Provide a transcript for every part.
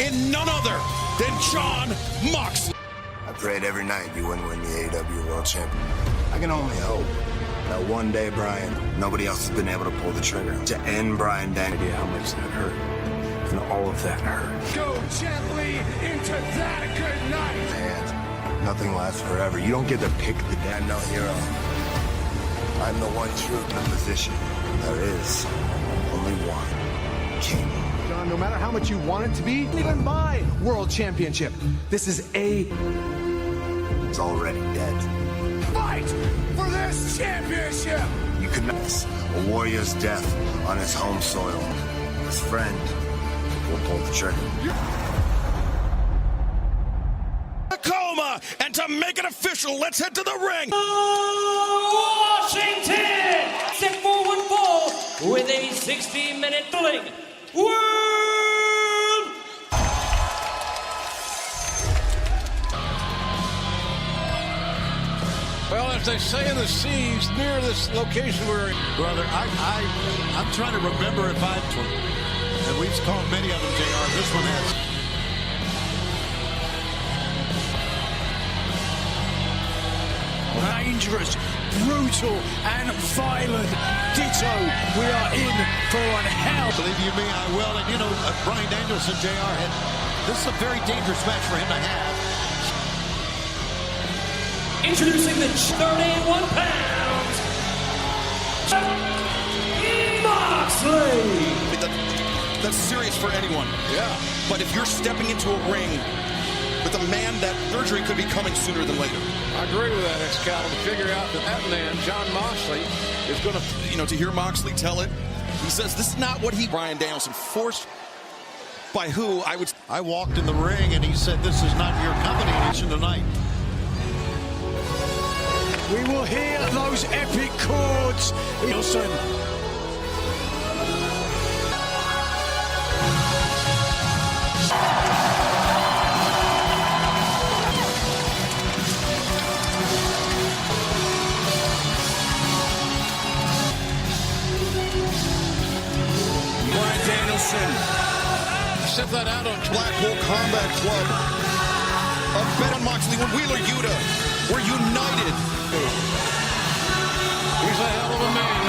in none other than Jon Moxley. I prayed every night you wouldn't win the AEW World Champion. I can only hope that one day, Brian, nobody else has been able to pull the trigger to end Brian Danielson. Idea how much that hurt. And all of that hurt. Go gently into that good night. And nothing lasts forever. You don't get to pick the day. I'm no hero. I'm the one true position. There is only one king. John, no matter how much you want it to be, even my world championship, this is It's already dead. Fight for this championship! You could miss a warrior's death on his home soil. His friend will pull the trigger. Tacoma, and to make it official, let's head to the ring. Washington, set forward fall with a 60-minute filling. World. Well, as they say in the seas near this location we're in. Brother, I'm trying to remember if and we've called many of them, JR. This one has. Dangerous, brutal, and violent. Ditto, we are in for one hell. Believe you me, I will. And you know, Brian Danielson, JR, this is a very dangerous match for him to have. Introducing the 31 pounds, Moxley. That's serious for anyone. Yeah. But if you're stepping into a ring with a man that surgery could be coming sooner than later. I agree with that, Excalibur. To figure out that man, Jon Moxley, is going to... to hear Moxley tell it, he says this is not what Brian Danielson forced by who I walked in the ring and he said, this is not your company tonight. We will hear those epic chords. Nielsen. Brian Danielson set that out on Blackpool Combat Club of Ben Moxley when Wheeler Yuta were united. He's a hell of a man.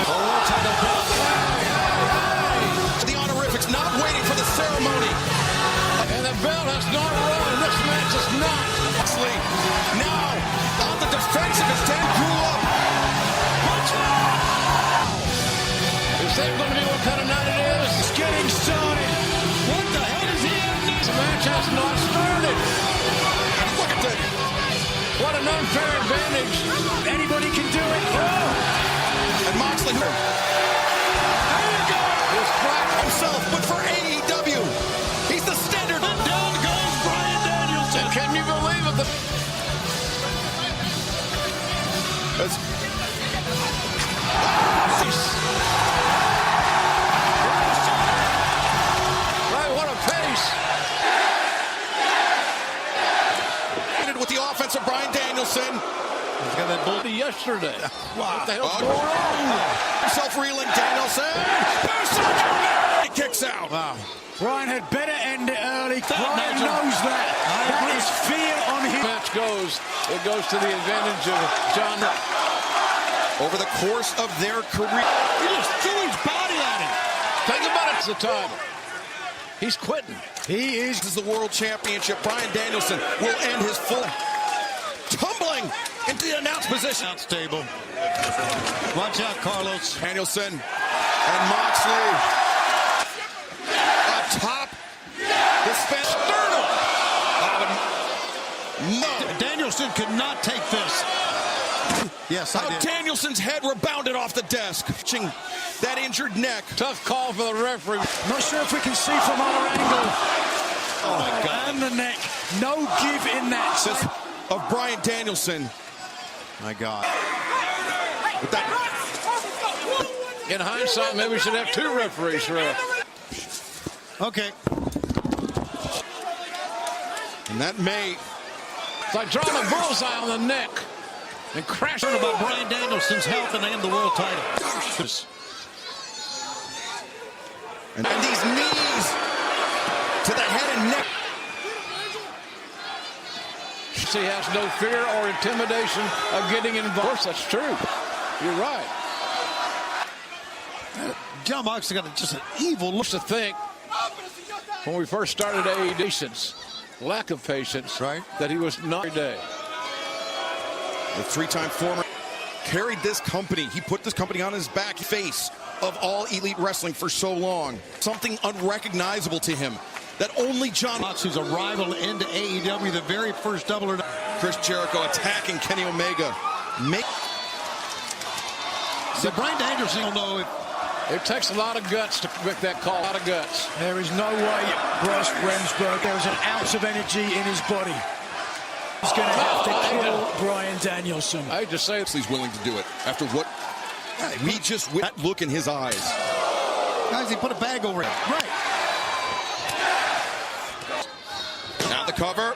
The honorifics not waiting for the ceremony. And the bell has not run. This match is not. Moxley now on the defensive as Dan grew up. Is that going to be what kind of night it is? It's getting started. What the hell is he in this? The match has not started. Look at this. What an unfair advantage. Anybody can do it. Oh. And Moxley. There you go. It's Black himself, but for AEW. He's the standard. And down goes Brian Danielson. Can you believe it? What a pace. With the offense of Brian Danielson. He's got that bull yesterday. Wow. What the hell's going on? Self-reeling Danielson. He kicks out. Wow. Brian had better end it early. Brian knows that. That is fear on him. Match goes. It goes to the advantage of John. Over the course of their career. He just threw his body at him. Think about it. It's the title. He's quitting. He is. This is the World Championship. Brian Danielson will end his full tumbling into the announced position. Out stable. Watch out, Carlos. Danielson and Moxley atop this fence. Sternum. Danielson could not take this. Yes, I did. Danielson's head rebounded off the desk. That injured neck. Tough call for the referee. Not sure if we can see from our angle. Oh, my God. And the neck. No give in that. This of Brian Danielson. My God. With that. In hindsight, maybe we should have two referees for it. Okay. And that may. It's like drawing a bullseye on the neck and crashing about Brian Danielson's health and the world title. And these knees to the head and neck. Moxley has no fear or intimidation of getting involved. Of course, that's true. You're right. John Moxley got just an evil look. To think when we first started AEW, lack of patience, right? That he was not every day. The three-time former carried this company. He put this company on his back, face of all elite wrestling for so long. Something unrecognizable to him that only John Moxley's arrival into AEW, the very first double or Chris Jericho attacking Kenny Omega. So Bryan Danielson will know if it takes a lot of guts to make that call. A lot of guts. There is no way, Bryce Remsburg, there is an ounce of energy in his body. He's going to have to kill Bryan Danielson. I hate to say he's willing to do it after what we just that look in his eyes. Guys, he put a bag over it. Right. Now the cover.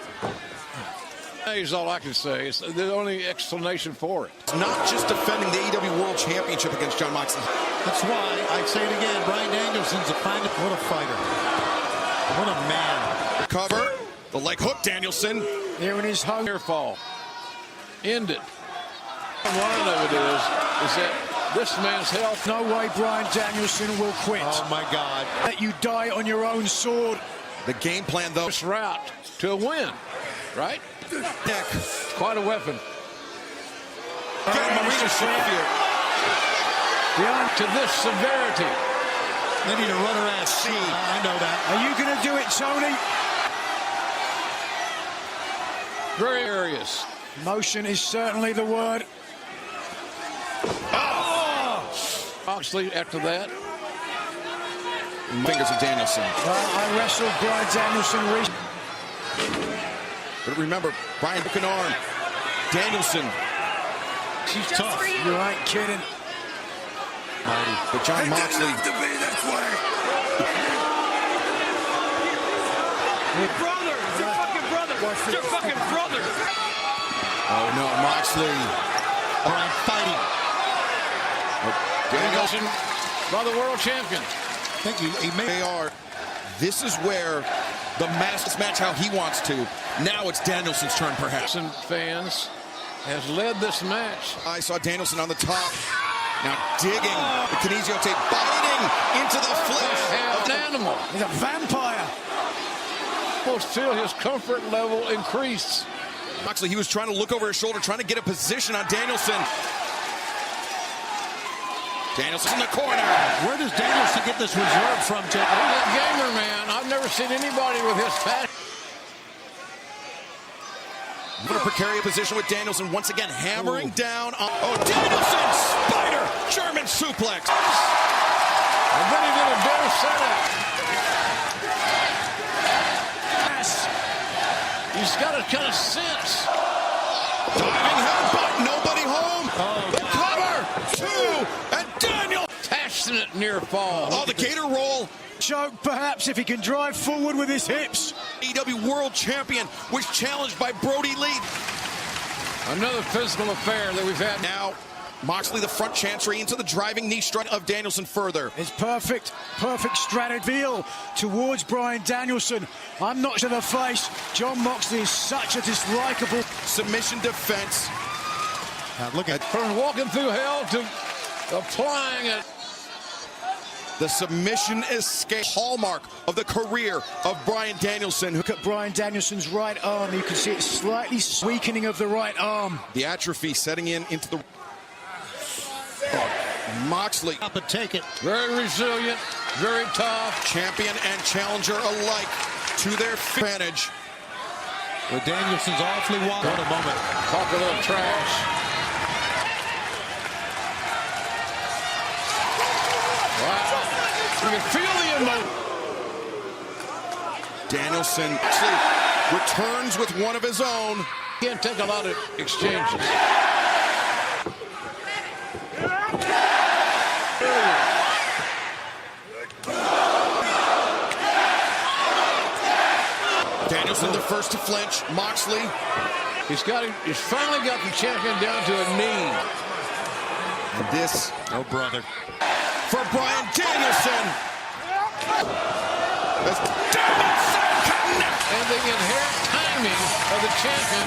Is all I can say. It's the only explanation for it. It's not just defending the AEW World Championship against John Moxley. That's why I say it again. Bryan Danielson's a find. What a fighter. What a man. Cover. The leg hook, Danielson. There in his home. Near fall. End it. One of it is that this man's health. No way Bryan Danielson will quit. Oh, my God. That you die on your own sword. The game plan, though. This route to a win, right? Neck. Quite a weapon. To this severity. They need to run her ass. I know that. Are you going to do it, Tony? Very areas. Motion is certainly the word. Moxley after that. Fingers of Danielson. I wrestled Bryan Danielson recently. But remember, Bryan took an arm. Danielson. She's tough. You ain't kidding. But John Moxley. Brother! It's your fucking brother! It's your fucking brother! Oh no, Moxley. Bryan fighting. Danielson, brother world champion. I think he may. They are. This is where the Masters match how he wants to. Now it's Danielson's turn, perhaps. Some fans has led this match. I saw Danielson on the top. Now digging. The kinesio tape biting into the flesh of An animal. He's a vampire. Almost feel his comfort level increase. Moxley, he was trying to look over his shoulder, trying to get a position on Danielson. Danielson in the corner. Where does Danielson get this reserve from, Jake? He's a gamer, man. I've never seen anybody with his passion. In a precarious position with Danielson once again hammering down on. Oh, Danielson! Spider! German suplex! And then he did a better setup. Yes. He's got a kind of sense. Diving headbutt, nobody home. The cover, two, and Daniel. Passionate near fall. Oh, the gator roll. Choke, perhaps, if he can drive forward with his hips. AEW World Champion was challenged by Brody Lee. Another physical affair that we've had. Now, Moxley, the front chancery into the driving knee strut of Danielson further. It's perfect strategy towards Bryan Danielson. I'm not to the face. John Moxley is such a dislikable. Submission defense. Now look at From walking through hell to applying it. The submission escape, hallmark of the career of Bryan Danielson. Look at Bryan Danielson's right arm. You can see it's slightly weakening of the right arm. The atrophy setting in into the. Moxley. up and take it. Very resilient, very tough. Champion and challenger alike to their advantage. But Danielson's awfully wide. What a moment. Talk a little trash. Wow. You can feel the emotion. Danielson actually returns with one of his own. Can't take a lot of exchanges. Danielson the first to flinch. Moxley. He's finally got the champion down to a knee. And this Oh, brother. for Bryan Danielson. As Danielson connects. And the inherent timing of the champion.